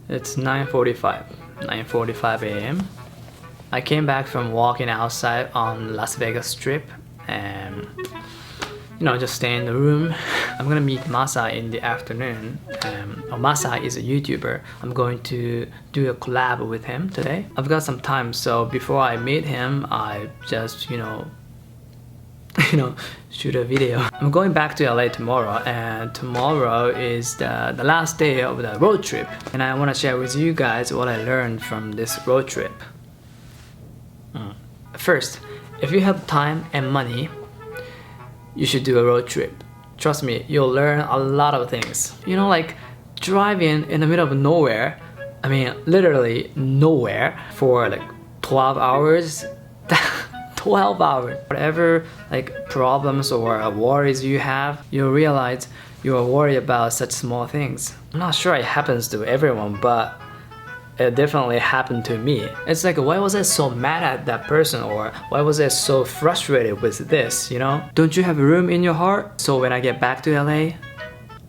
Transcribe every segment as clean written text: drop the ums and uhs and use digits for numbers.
It's 9:45 a.m. I came back from walking outside on Las Vegas Strip and just stay in the room. I'm gonna meet Masa in the afternoon. Masa is a YouTuber. I'm going to do a collab with him today. I've got some time, so before I meet him, I just shoot a video. I'm going back to LA tomorrow, and tomorrow is the last day of the road trip, and I want to share with you guys what I learned from this road trip. First, if you have time and money, you should do a road trip. Trust me, you'll learn a lot of things. Like driving in the middle of nowhere, I mean literally nowhere, for like 12 hours. 12 hours. Whatever problems or worries you have, you'll realize you are worried about such small things. I'm not sure it happens to everyone, but it definitely happened to me. It's like, why was I so mad at that person, or why was I so frustrated with this, Don't you have room in your heart? So when I get back to LA,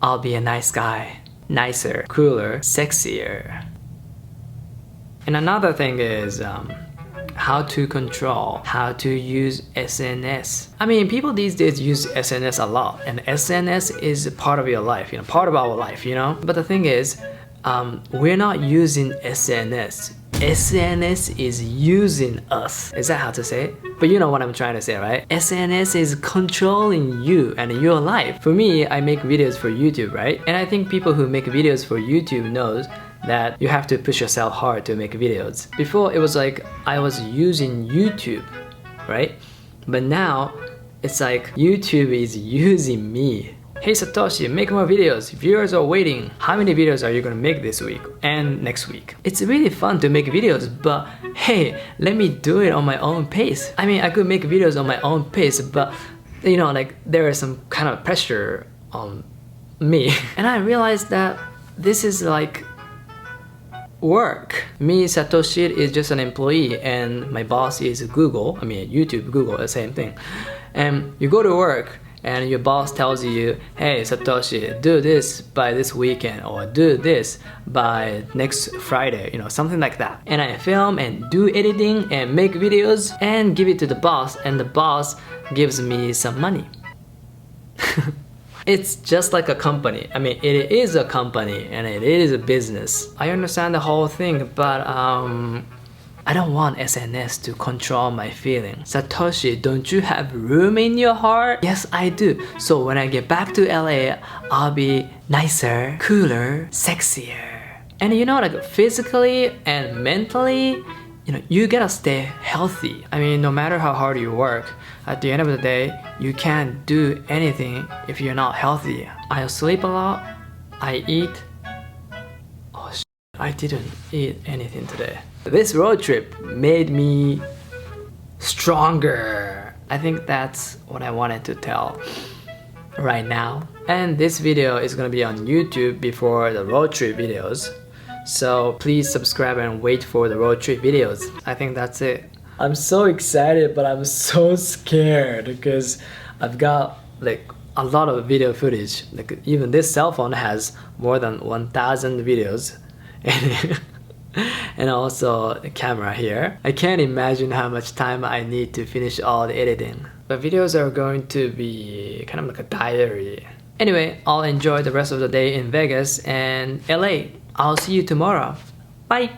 I'll be a nice guy. Nicer, cooler, sexier. And another thing is how to control, how to use SNS. I mean, people these days use SNS a lot, and SNS is part of your life, part of our life, But the thing is, we're not using SNS. SNS is using us. Is that how to say it? But you know what I'm trying to say, right? SNS is controlling you and your life. For me, I make videos for YouTube, right? And I think people who make videos for YouTube knows that you have to push yourself hard to make videos. Before, it was like I was using YouTube, right? But now, it's like YouTube is using me. Hey Satoshi, make more videos. Viewers are waiting. How many videos are you gonna make this week and next week? It's really fun to make videos, but hey, let me do it on my own pace. I mean, I could make videos on my own pace, but there is some kind of pressure on me. And I realized that this is like work. Me, satoshit, is just an employee, and my boss is Google. I mean, YouTube, Google, the same thing. And you go to work, and your boss tells you, hey Satoshi, do this by this weekend, or do this by next Friday, something like that. And I film and do editing and make videos and give it to the boss, and the boss gives me some money. It's just like a company. I mean, it is a company and it is a business. I understand the whole thing, but I don't want SNS to control my feelings. Satoshi, don't you have room in your heart? Yes, I do. So when I get back to LA, I'll be nicer, cooler, sexier. And physically and mentally, you gotta stay healthy. I mean, no matter how hard you work, at the end of the day, you can't do anything if you're not healthy. I sleep a lot, I eat. Oh shit, I didn't eat anything today. This road trip made me stronger. I think that's what I wanted to tell right now. And this video is gonna be on YouTube before the road trip videos. So please subscribe and wait for the road trip videos. I think that's it. I'm so excited, but I'm so scared because I've got a lot of video footage. Even this cell phone has more than 1,000 videos. And also the camera here. I can't imagine how much time I need to finish all the editing. The videos are going to be kind of like a diary. Anyway, I'll enjoy the rest of the day in Vegas and LA. I'll see you tomorrow. Bye!